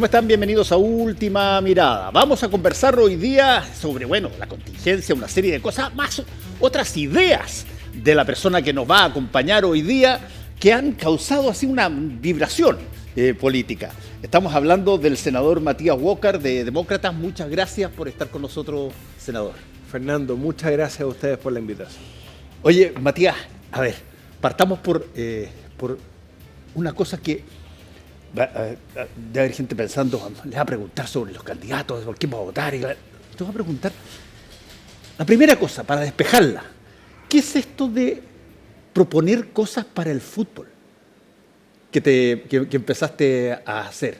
¿Cómo están? Bienvenidos a Última Mirada. Vamos a conversar hoy día sobre, la contingencia, una serie de cosas, más otras ideas de la persona que nos va a acompañar hoy día que han causado así una vibración política. Estamos hablando del senador Matías Walker de Demócratas. Muchas gracias por estar con nosotros, senador. Fernando, muchas gracias a ustedes por la invitación. Oye, Matías, a ver, partamos por una cosa que debe haber gente pensando, les va a preguntar sobre los candidatos, por quién va a votar. Te voy a preguntar, la primera cosa, para despejarla, ¿qué es esto de proponer cosas para el fútbol que empezaste a hacer?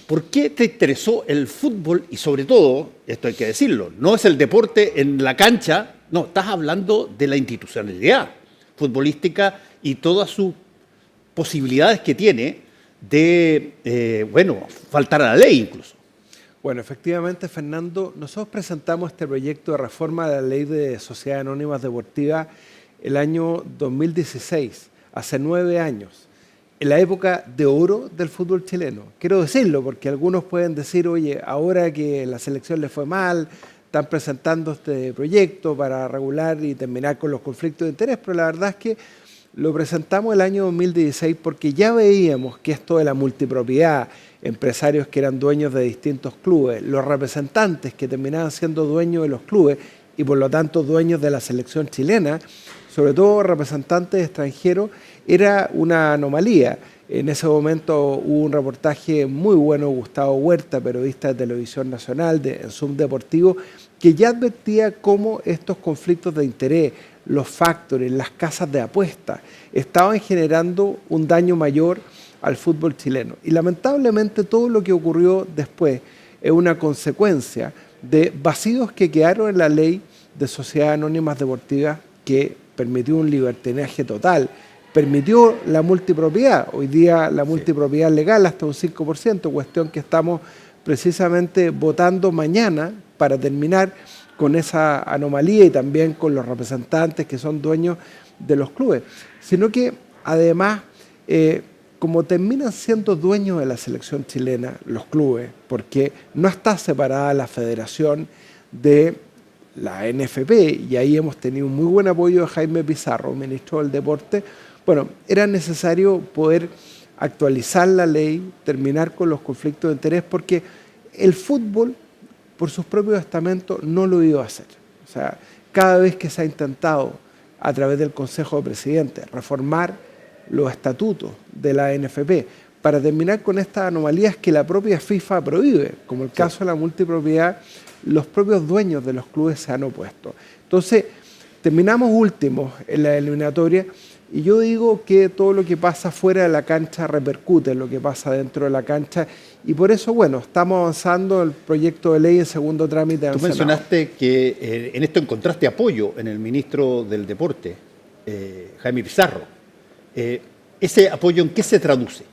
¿Por qué te interesó el fútbol? Y sobre todo, esto hay que decirlo, no es el deporte en la cancha, no, estás hablando de la institucionalidad futbolística y todas sus posibilidades que tiene de, faltar a la ley incluso. Bueno, efectivamente, Fernando, nosotros presentamos este proyecto de reforma de la Ley de Sociedades Anónimas Deportivas el año 2016, hace 9 años, en la época de oro del fútbol chileno. Quiero decirlo porque algunos pueden decir, oye, ahora que la selección le fue mal, están presentando este proyecto para regular y terminar con los conflictos de interés, pero la verdad es que lo presentamos el año 2016 porque ya veíamos que esto de la multipropiedad, empresarios que eran dueños de distintos clubes, los representantes que terminaban siendo dueños de los clubes y por lo tanto dueños de la selección chilena, sobre todo representantes extranjeros, era una anomalía. En ese momento hubo un reportaje muy bueno, Gustavo Huerta, periodista de Televisión Nacional, en Zoom Deportivo, que ya advertía cómo estos conflictos de interés, los factores, las casas de apuestas, estaban generando un daño mayor al fútbol chileno. Y lamentablemente todo lo que ocurrió después es una consecuencia de vacíos que quedaron en la ley de sociedades anónimas deportivas que permitió un libertinaje total, permitió la multipropiedad. Hoy día la multipropiedad legal hasta un 5%, cuestión que estamos precisamente votando mañana para terminar con esa anomalía y también con los representantes que son dueños de los clubes. Sino que además, como terminan siendo dueños de la selección chilena, los clubes, porque no está separada la federación de la NFP, y ahí hemos tenido un muy buen apoyo de Jaime Pizarro, ministro del Deporte, bueno, era necesario poder actualizar la ley, terminar con los conflictos de interés, porque el fútbol, por sus propios estamentos, no lo iba a hacer. O sea, cada vez que se ha intentado, a través del Consejo de Presidentes, reformar los estatutos de la NFP para terminar con estas anomalías que la propia FIFA prohíbe, como el caso de la multipropiedad, los propios dueños de los clubes se han opuesto. Entonces, terminamos últimos en la eliminatoria y yo digo que todo lo que pasa fuera de la cancha repercute en lo que pasa dentro de la cancha y por eso, estamos avanzando el proyecto de ley en segundo trámite. Tú mencionaste que en esto encontraste apoyo en el ministro del Deporte, Jaime Pizarro. ¿Ese apoyo en qué se traduce?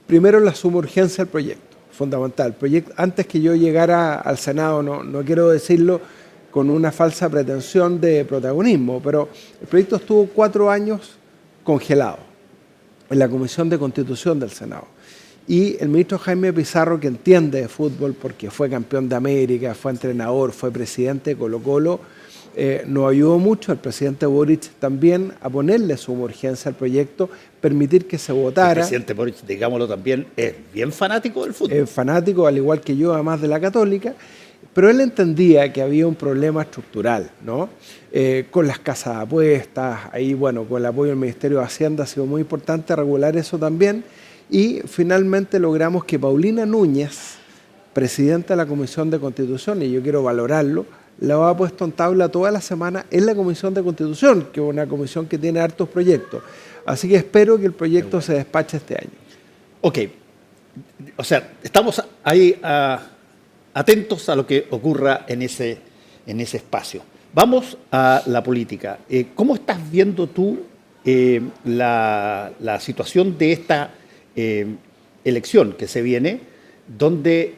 Primero, la suma urgencia del proyecto, fundamental. Antes que yo llegara al Senado, no quiero decirlo con una falsa pretensión de protagonismo, pero el proyecto estuvo 4 años congelado en la Comisión de Constitución del Senado. Y el ministro Jaime Pizarro, que entiende de fútbol porque fue campeón de América, fue entrenador, fue presidente de Colo-Colo, nos ayudó mucho, el presidente Boric también, a ponerle suma urgencia al proyecto, permitir que se votara. El presidente Boric, digámoslo también, es bien fanático del fútbol. Es fanático, al igual que yo, además de la Católica, pero él entendía que había un problema estructural, ¿no? Con las casas de apuestas, ahí, con el apoyo del Ministerio de Hacienda ha sido muy importante regular eso también, y finalmente logramos que Paulina Núñez, presidenta de la Comisión de Constitución, y yo quiero valorarlo, la ha puesto en tabla toda la semana en la Comisión de Constitución, que es una comisión que tiene hartos proyectos. Así que espero que el proyecto se despache este año. Ok, o sea, estamos ahí atentos a lo que ocurra en ese espacio. Vamos a la política. ¿Cómo estás viendo tú la situación de esta elección que se viene, donde,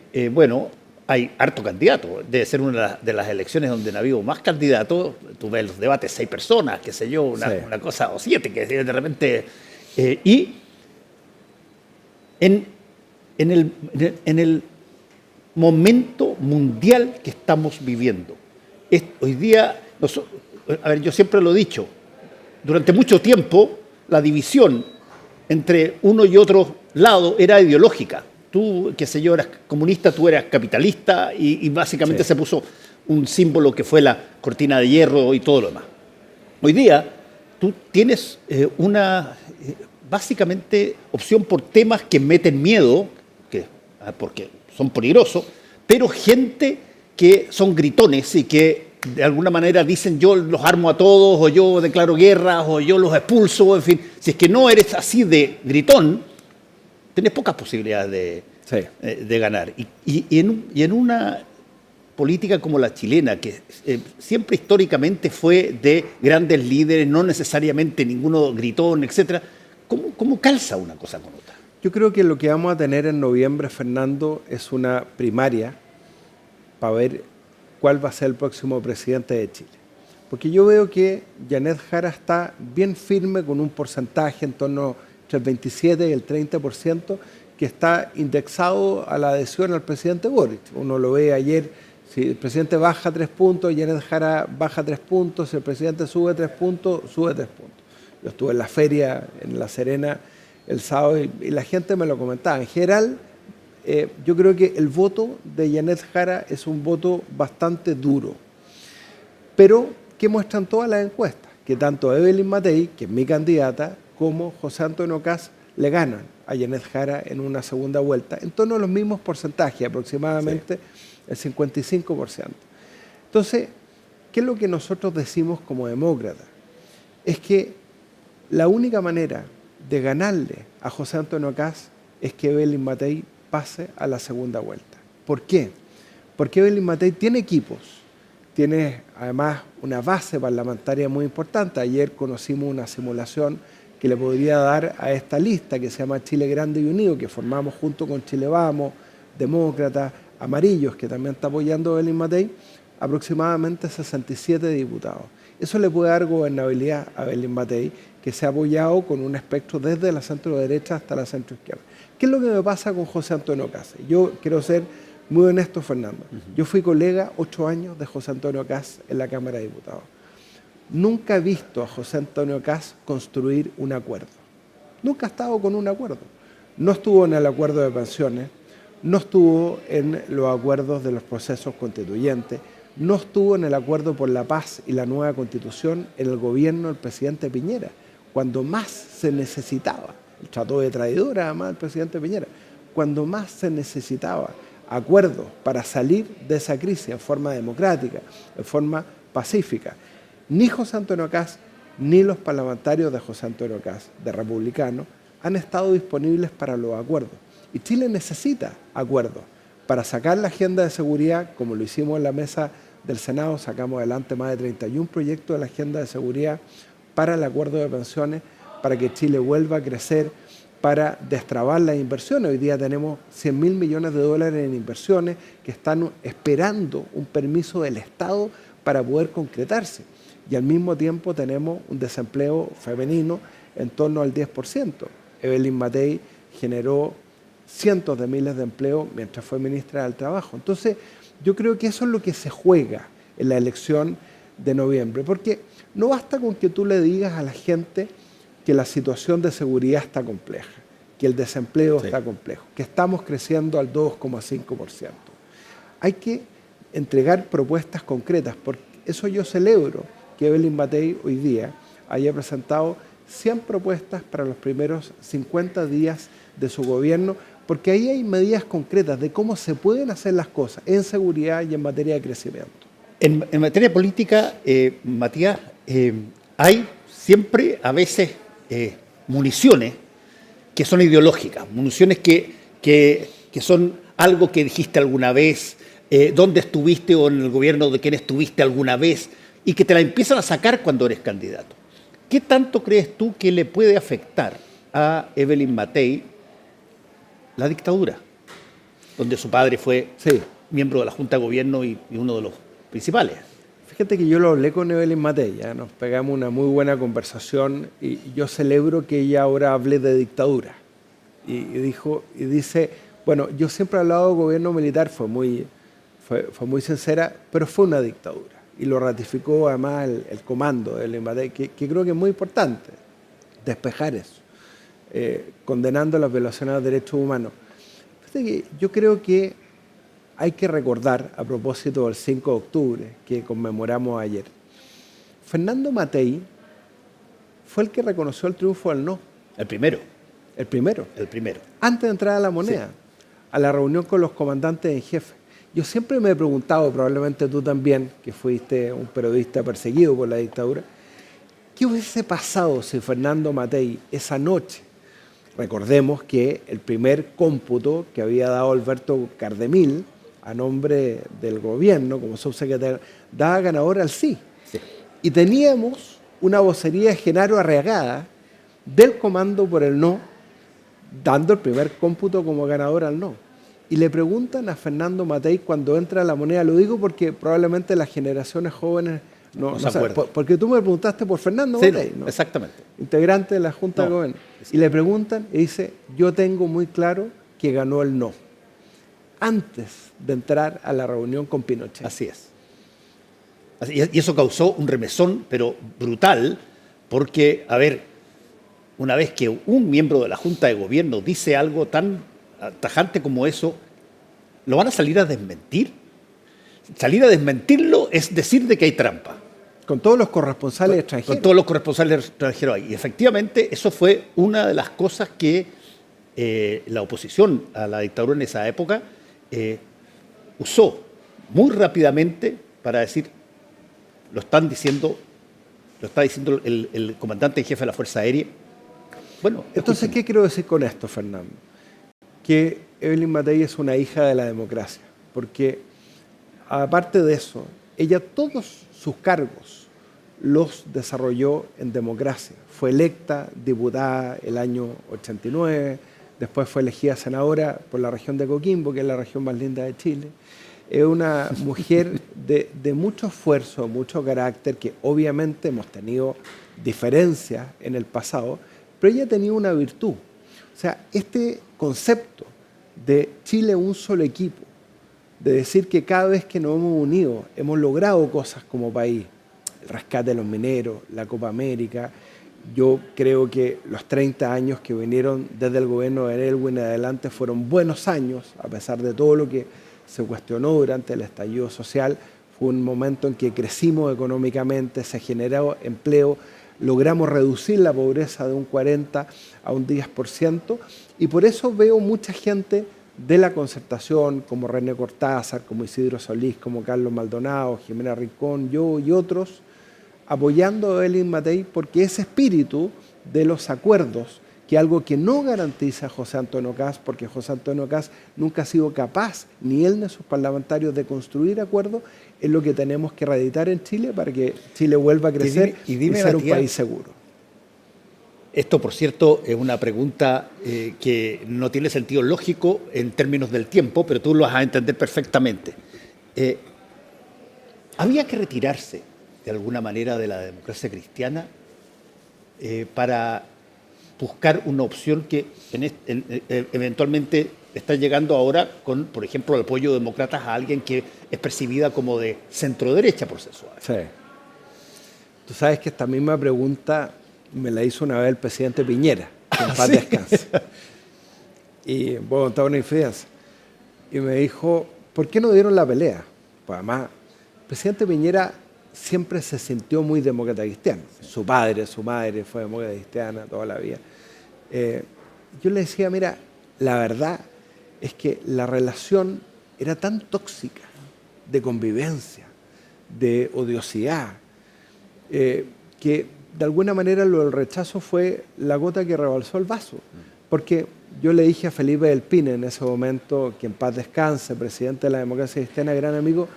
hay harto candidato? Debe ser una de las elecciones donde ha habido más candidatos. Tú ves los debates, 6 personas, qué sé yo, una cosa, o 7, que de repente... y en en el momento mundial que estamos viviendo. Hoy día, a ver, yo siempre lo he dicho, durante mucho tiempo la división entre uno y otro lado era ideológica. Tú, qué sé yo, eras comunista, tú eras capitalista y básicamente se puso un símbolo que fue la cortina de hierro y todo lo demás. Hoy día tú tienes una básicamente opción por temas que meten miedo, porque son peligrosos, pero gente que son gritones y que de alguna manera dicen yo los armo a todos, o yo declaro guerra, o yo los expulso, en fin. Si es que no eres así de gritón, tenés pocas posibilidades de ganar. Y en una política como la chilena, que siempre históricamente fue de grandes líderes, no necesariamente ninguno gritón, etcétera, ¿cómo calza una cosa con otra? Yo creo que lo que vamos a tener en noviembre, Fernando, es una primaria para ver cuál va a ser el próximo presidente de Chile. Porque yo veo que Janet Jara está bien firme con un porcentaje en torno entre el 27 y el 30% que está indexado a la adhesión al presidente Boric. Uno lo ve ayer, si el presidente baja 3 puntos, Janet Jara baja 3 puntos, si el presidente sube 3 puntos, sube 3 puntos. Yo estuve en la feria en La Serena el sábado y la gente me lo comentaba. En general, yo creo que el voto de Janet Jara es un voto bastante duro. Pero, ¿qué muestran todas las encuestas? Que tanto Evelyn Matei, que es mi candidata, como José Antonio Kast le ganan a Janet Jara en una segunda vuelta, en torno a los mismos porcentajes, aproximadamente el 55%. Entonces, ¿qué es lo que nosotros decimos como demócratas? Es que la única manera de ganarle a José Antonio Kast es que Evelyn Matei pase a la segunda vuelta. ¿Por qué? Porque Evelyn Matei tiene equipos, tiene además una base parlamentaria muy importante. Ayer conocimos una simulación que le podría dar a esta lista que se llama Chile Grande y Unido, que formamos junto con Chile Vamos, Demócratas, Amarillos, que también está apoyando a Evelyn Matei, aproximadamente 67 diputados. Eso le puede dar gobernabilidad a Evelyn Matei, que se ha apoyado con un espectro desde la centro derecha hasta la centro izquierda. ¿Qué es lo que me pasa con José Antonio Kast? Yo quiero ser muy honesto, Fernando. Yo fui colega 8 años de José Antonio Kast en la Cámara de Diputados. Nunca he visto a José Antonio Kast construir un acuerdo. Nunca ha estado con un acuerdo. No estuvo en el acuerdo de pensiones, no estuvo en los acuerdos de los procesos constituyentes, no estuvo en el acuerdo por la paz y la nueva constitución en el gobierno del presidente Piñera, cuando más se necesitaba. El trató de traidora además del presidente Piñera, cuando más se necesitaba acuerdos para salir de esa crisis en forma democrática, en forma pacífica. Ni José Antonio Kast ni los parlamentarios de José Antonio Kast, de Republicanos, han estado disponibles para los acuerdos. Y Chile necesita acuerdos para sacar la agenda de seguridad, como lo hicimos en la mesa del Senado, sacamos adelante más de 31 proyectos de la agenda de seguridad para el acuerdo de pensiones, para que Chile vuelva a crecer, para destrabar las inversiones. Hoy día tenemos 100.000 millones de dólares en inversiones que están esperando un permiso del Estado para poder concretarse. Y al mismo tiempo tenemos un desempleo femenino en torno al 10%. Evelyn Matei generó cientos de miles de empleos mientras fue ministra del Trabajo. Entonces, yo creo que eso es lo que se juega en la elección de noviembre, porque no basta con que tú le digas a la gente que la situación de seguridad está compleja, que el desempleo está complejo, que estamos creciendo al 2,5%. Hay que entregar propuestas concretas, porque eso yo celebro que Evelyn Matei hoy día haya presentado 100 propuestas para los primeros 50 días de su gobierno, porque ahí hay medidas concretas de cómo se pueden hacer las cosas en seguridad y en materia de crecimiento. En materia política, Matías, hay siempre a veces municiones que son ideológicas, municiones que son algo que dijiste alguna vez, dónde estuviste o en el gobierno de quién estuviste alguna vez, y que te la empiezan a sacar cuando eres candidato. ¿Qué tanto crees tú que le puede afectar a Evelyn Matei la dictadura, donde su padre fue miembro de la Junta de Gobierno y uno de los principales? Fíjate que yo lo hablé con Evelyn Matei, ¿ya? Nos pegamos una muy buena conversación y yo celebro que ella ahora hable de dictadura. Y dice, Bueno, yo siempre he hablado de gobierno militar, fue muy sincera, pero fue una dictadura. Y lo ratificó además el comando del Inmatei, que creo que es muy importante despejar eso, condenando las violaciones a los derechos humanos. Fíjate que yo creo que hay que recordar, a propósito del 5 de octubre, que conmemoramos ayer, Fernando Matei fue el que reconoció el triunfo del no. El primero. El primero. El primero. Antes de entrar a La Moneda, sí, a la reunión con los comandantes en jefe. Yo siempre me he preguntado, probablemente tú también, que fuiste un periodista perseguido por la dictadura, ¿qué hubiese pasado si Fernando Matei esa noche? Recordemos que el primer cómputo que había dado Alberto Cardemil a nombre del gobierno como subsecretario daba ganador al sí. Sí. Y teníamos una vocería de Genaro Arriagada del comando por el no, dando el primer cómputo como ganador al no. Y le preguntan a Fernando Matei cuando entra a La Moneda, lo digo porque probablemente las generaciones jóvenes no se acuerdan. Porque tú me preguntaste por Fernando Matei, ¿no? Exactamente. Integrante de la Junta de Gobierno. Y le preguntan y dice, yo tengo muy claro que ganó el no, antes de entrar a la reunión con Pinochet. Así es. Y eso causó un remesón, pero brutal, porque, a ver, una vez que un miembro de la Junta de Gobierno dice algo tan tajante como eso, ¿lo van a salir a desmentir? Salir a desmentirlo es decir de que hay trampa. Con todos los corresponsales extranjeros. Con todos los corresponsales extranjeros ahí. Y efectivamente, eso fue una de las cosas que la oposición a la dictadura en esa época usó muy rápidamente para decir, lo está diciendo el comandante en jefe de la Fuerza Aérea. Bueno, entonces, ¿qué quiero decir con esto, Fernando? Que Evelyn Matei es una hija de la democracia, porque aparte de eso, ella todos sus cargos los desarrolló en democracia. Fue electa diputada el año 89, después fue elegida senadora por la región de Coquimbo, que es la región más linda de Chile. Es una mujer de mucho esfuerzo, mucho carácter, que obviamente hemos tenido diferencias en el pasado, pero ella tenía una virtud. O sea, este concepto de Chile un solo equipo, de decir que cada vez que nos hemos unido hemos logrado cosas como país, el rescate de los mineros, la Copa América. Yo creo que los 30 años que vinieron desde el gobierno de Aylwin en adelante fueron buenos años, a pesar de todo lo que se cuestionó durante el estallido social. Fue un momento en que crecimos económicamente, se generó empleo, logramos reducir la pobreza de un 40 a un 10%, y por eso veo mucha gente de la Concertación, como René Cortázar, como Isidro Solís, como Carlos Maldonado, Jimena Rincón, yo y otros, apoyando a Evelyn Matei, porque ese espíritu de los acuerdos, que es algo que no garantiza José Antonio Kast, porque José Antonio Kast nunca ha sido capaz, ni él ni sus parlamentarios, de construir acuerdos, es lo que tenemos que reeditar en Chile para que Chile vuelva a crecer y ser un país seguro. Esto, por cierto, es una pregunta que no tiene sentido lógico en términos del tiempo, pero tú lo vas a entender perfectamente. ¿Había que retirarse de alguna manera de la democracia cristiana para buscar una opción que eventualmente está llegando ahora con, por ejemplo, el apoyo de demócratas a alguien que es percibida como de centro-derecha procesual? Sí. Tú sabes que esta misma pregunta me la hizo una vez el presidente Piñera, que en paz descanse. Y voy a contar una infidencia. Y me dijo, ¿por qué no dieron la pelea? Pues además, el presidente Piñera siempre se sintió muy demócrata cristiano. Sí. Su padre, su madre fue demócrata cristiana toda la vida. Yo le decía, mira, la verdad es que la relación era tan tóxica, de convivencia, de odiosidad, que de alguna manera lo del rechazo fue la gota que rebalsó el vaso. Porque yo le dije a Felipe del Pino en ese momento, que en paz descanse, presidente de la democracia cristiana, gran amigo,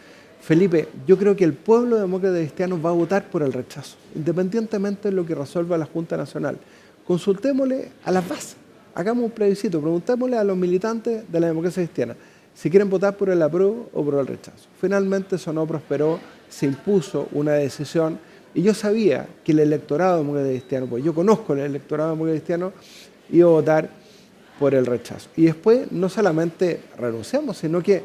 Felipe, yo creo que el pueblo demócrata cristiano va a votar por el rechazo, independientemente de lo que resuelva la Junta Nacional. Consultémosle a las bases, hagamos un plebiscito, preguntémosle a los militantes de la democracia cristiana si quieren votar por el apruebo o por el rechazo. Finalmente eso no prosperó, se impuso una decisión. Y yo sabía que el electorado demócrata cristiano, pues yo conozco el electorado demócrata cristiano, iba a votar por el rechazo. Y después no solamente renunciamos, sino que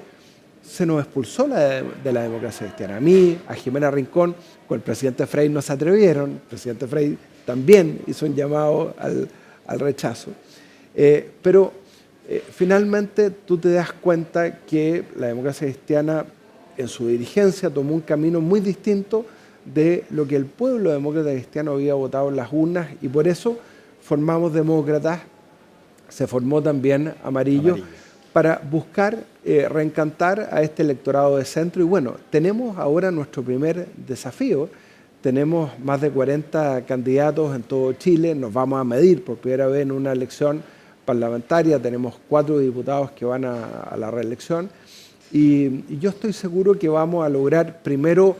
se nos expulsó de la democracia cristiana. A mí, a Jimena Rincón, con el presidente Frei no se atrevieron, el presidente Frei también hizo un llamado al rechazo. Pero finalmente tú te das cuenta que la democracia cristiana en su dirigencia tomó un camino muy distinto de lo que el pueblo demócrata cristiano había votado en las urnas, y por eso formamos demócratas, se formó también Amarillo. Para buscar reencantar a este electorado de centro. Y bueno, tenemos ahora nuestro primer desafío. Tenemos más de 40 candidatos en todo Chile, nos vamos a medir por primera vez en una elección parlamentaria, tenemos 4 diputados que van a la reelección, y yo estoy seguro que vamos a lograr primero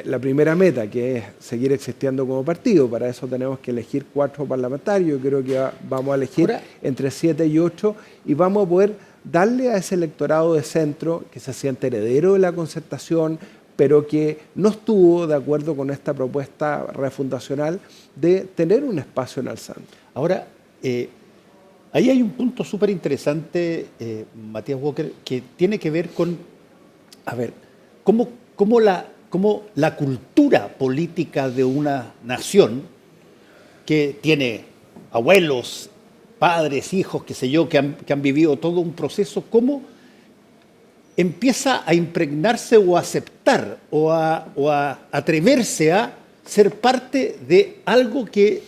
la primera meta, que es seguir existiendo como partido. Para eso tenemos que elegir 4 parlamentarios. Yo creo que vamos a elegir entre 7 y 8, y vamos a poder darle a ese electorado de centro que se siente heredero de la concertación, pero que no estuvo de acuerdo con esta propuesta refundacional de tener un espacio en Alzando. Ahora, ahí hay un punto súper interesante, Matías Walker, que tiene que ver con, a ver, cómo la cultura política de una nación que tiene abuelos, padres, hijos, qué sé yo, que han vivido todo un proceso, cómo empieza a impregnarse o a aceptar o a atreverse a ser parte de algo que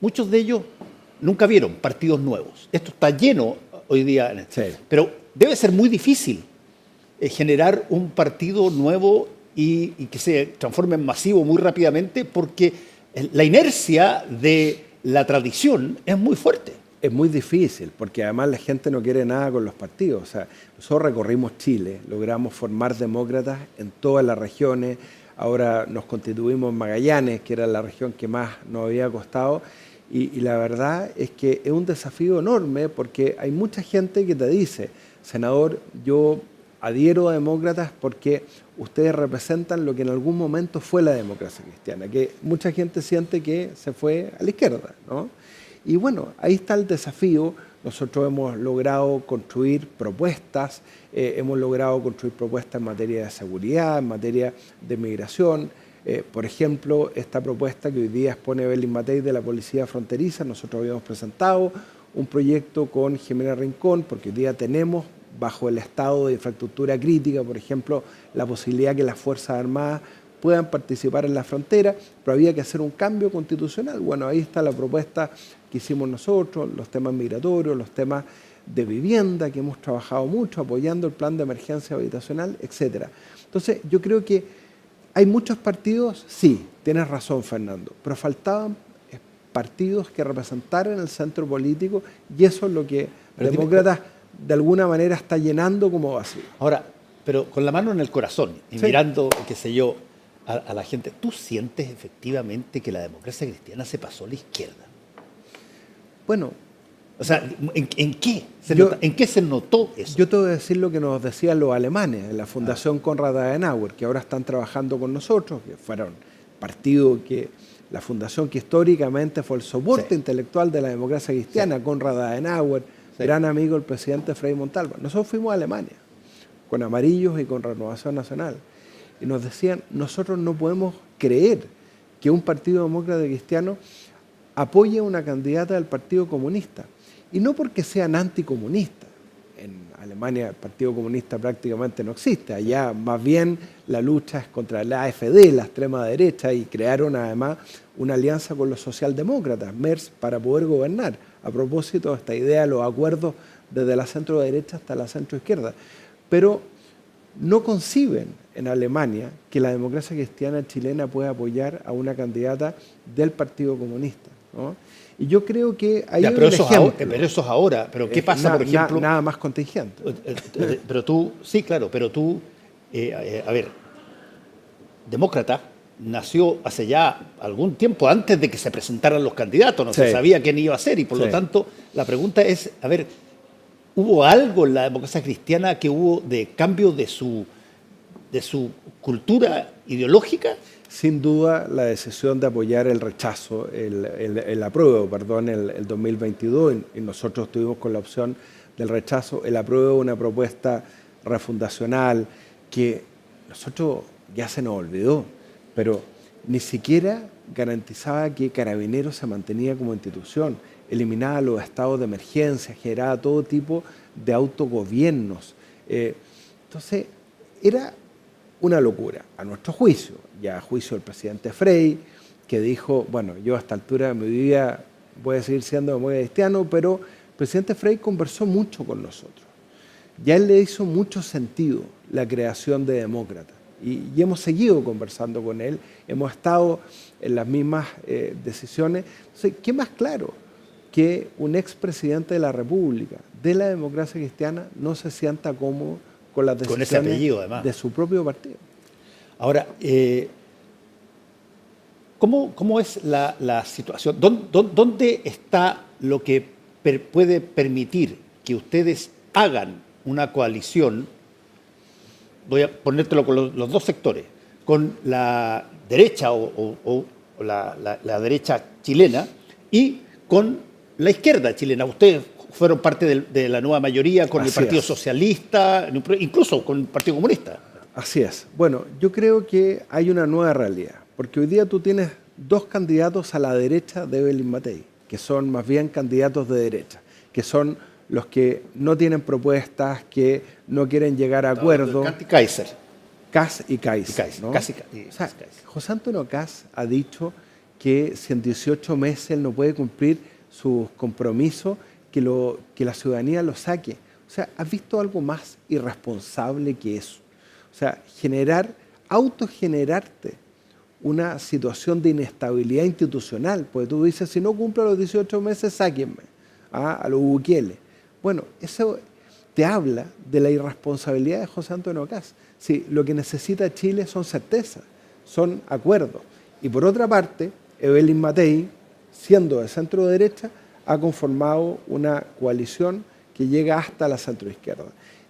muchos de ellos nunca vieron, partidos nuevos. Esto está lleno hoy día. Sí. Pero debe ser muy difícil generar un partido nuevo y que se transforme en masivo muy rápidamente, porque la inercia de la tradición es muy fuerte. Es muy difícil, porque además la gente no quiere nada con los partidos. O sea, nosotros recorrimos Chile, logramos formar demócratas en todas las regiones, ahora nos constituimos en Magallanes, que era la región que más nos había costado, y la verdad es que es un desafío enorme, porque hay mucha gente que te dice, senador, yo adhiero a demócratas porque ustedes representan lo que en algún momento fue la democracia cristiana, que mucha gente siente que se fue a la izquierda, ¿no? Y bueno, ahí está el desafío. Nosotros hemos logrado construir propuestas, hemos logrado construir propuestas en materia de seguridad, en materia de migración. Por ejemplo, esta propuesta que hoy día expone Evelyn Matei de la Policía Fronteriza, nosotros habíamos presentado un proyecto con Jimena Rincón, porque hoy día tenemos bajo el estado de infraestructura crítica, por ejemplo, la posibilidad que las Fuerzas Armadas puedan participar en la frontera, pero había que hacer un cambio constitucional. Bueno, ahí está la propuesta que hicimos nosotros, los temas migratorios, los temas de vivienda, que hemos trabajado mucho, apoyando el plan de emergencia habitacional, etc. Entonces, yo creo que hay muchos partidos, sí, tienes razón, Fernando, pero faltaban partidos que representaran el centro político, y eso es lo que Demócratas de alguna manera está llenando como vacío. Ahora, pero con la mano en el corazón y sí, mirando, qué sé yo, a la gente, ¿tú sientes efectivamente que la democracia cristiana se pasó a la izquierda? Bueno, o sea, ¿en qué se notó eso? Yo te voy a decir lo que nos decían los alemanes en la Fundación Konrad Adenauer, que ahora están trabajando con nosotros, que fueron partido que la fundación que históricamente fue el soporte intelectual de la democracia cristiana, Konrad Adenauer, gran amigo del presidente Frei Montalva. Nosotros fuimos a Alemania con Amarillos y con Renovación Nacional, y nos decían, nosotros no podemos creer que un partido demócrata cristiano apoye a una candidata del Partido Comunista, y no porque sean anticomunistas. En Alemania el Partido Comunista prácticamente no existe, allá más bien la lucha es contra la AfD, la extrema derecha, y crearon además una alianza con los socialdemócratas, Merz, para poder gobernar, a propósito de esta idea de los acuerdos desde la centro derecha hasta la centro izquierda. Pero no conciben en Alemania que la democracia cristiana chilena pueda apoyar a una candidata del Partido Comunista, ¿no? Y yo creo que hay un ejemplo. Pero eso es ahora. Pero ¿qué pasa, por ejemplo? Nada más contingente. Pero tú, sí, claro, pero tú, a ver, demócrata nació hace ya algún tiempo antes de que se presentaran los candidatos, no se sabía quién iba a ser, y por lo tanto la pregunta es, a ver, ¿hubo algo en la democracia cristiana que hubo de cambio de su cultura ideológica? sin duda la decisión de apoyar el rechazo, el apruebo, perdón, el 2022, y nosotros estuvimos con la opción del rechazo. El apruebo, una propuesta refundacional que nosotros ya se nos olvidó, pero ni siquiera garantizaba que Carabineros se mantenía como institución, eliminaba los estados de emergencia, generaba todo tipo de autogobiernos. Entonces, era una locura, a nuestro juicio, ya a juicio del presidente Frei, que dijo, bueno, yo a esta altura de mi vida voy a seguir siendo demócrata cristiano, pero el presidente Frei conversó mucho con nosotros. Ya él le hizo mucho sentido la creación de Demócratas y hemos seguido conversando con él, hemos estado en las mismas decisiones. Entonces, ¿qué más claro que un expresidente de la República, de la democracia cristiana, no se sienta cómodo con las decisiones con ese apellido, además, de su propio partido? Ahora, ¿cómo es la situación? ¿Dónde está lo que puede permitir que ustedes hagan una coalición? Voy a ponértelo con los dos sectores, con la derecha o la derecha chilena y con la izquierda chilena. Ustedes fueron parte de la nueva mayoría con el Partido Socialista, incluso con el Partido Comunista. Así es. Bueno, yo creo que hay una nueva realidad, porque hoy día tú tienes dos candidatos a la derecha de Evelyn Matei, que son más bien candidatos de derecha, que son los que no tienen propuestas, que no quieren llegar a acuerdos. Kaiser. Kass y Kaiser. ¿no? O sea, José Antonio Kass ha dicho que si en 18 meses él no puede cumplir sus compromisos, que la ciudadanía lo saque. O sea, ¿has visto algo más irresponsable que eso? O sea, autogenerarte una situación de inestabilidad institucional, porque tú dices, si no cumplo los 18 meses, sáquenme a los Bukele. Bueno, eso te habla de la irresponsabilidad de José Antonio Kass. Sí, lo que necesita Chile son certezas, son acuerdos. Y por otra parte, Evelyn Matei, siendo de centro derecha, ha conformado una coalición que llega hasta la centroizquierda.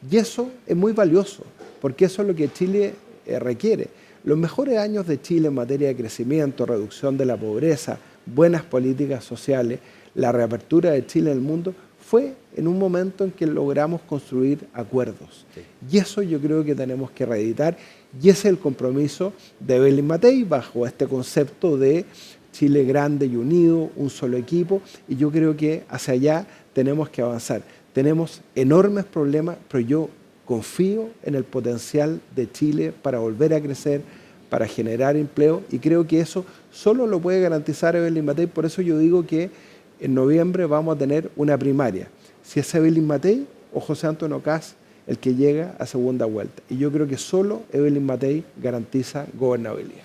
Y eso es muy valioso, porque eso es lo que Chile requiere. Los mejores años de Chile en materia de crecimiento, reducción de la pobreza, buenas políticas sociales, la reapertura de Chile en el mundo, fue en un momento en que logramos construir acuerdos. Sí. Y eso yo creo que tenemos que reeditar, y ese es el compromiso de Evelyn Matei bajo este concepto de Chile grande y unido, un solo equipo, y yo creo que hacia allá tenemos que avanzar. Tenemos enormes problemas, pero yo confío en el potencial de Chile para volver a crecer, para generar empleo, y creo que eso solo lo puede garantizar Evelyn Matei. Por eso yo digo que en noviembre vamos a tener una primaria. Si es Evelyn Matei o José Antonio Kass el que llega a segunda vuelta. Y yo creo que solo Evelyn Matei garantiza gobernabilidad.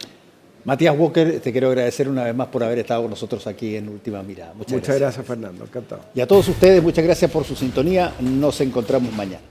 Matías Walker, te quiero agradecer una vez más por haber estado con nosotros aquí en Última Mirada. Muchas gracias, Fernando. Encantado. Y a todos ustedes, muchas gracias por su sintonía. Nos encontramos mañana.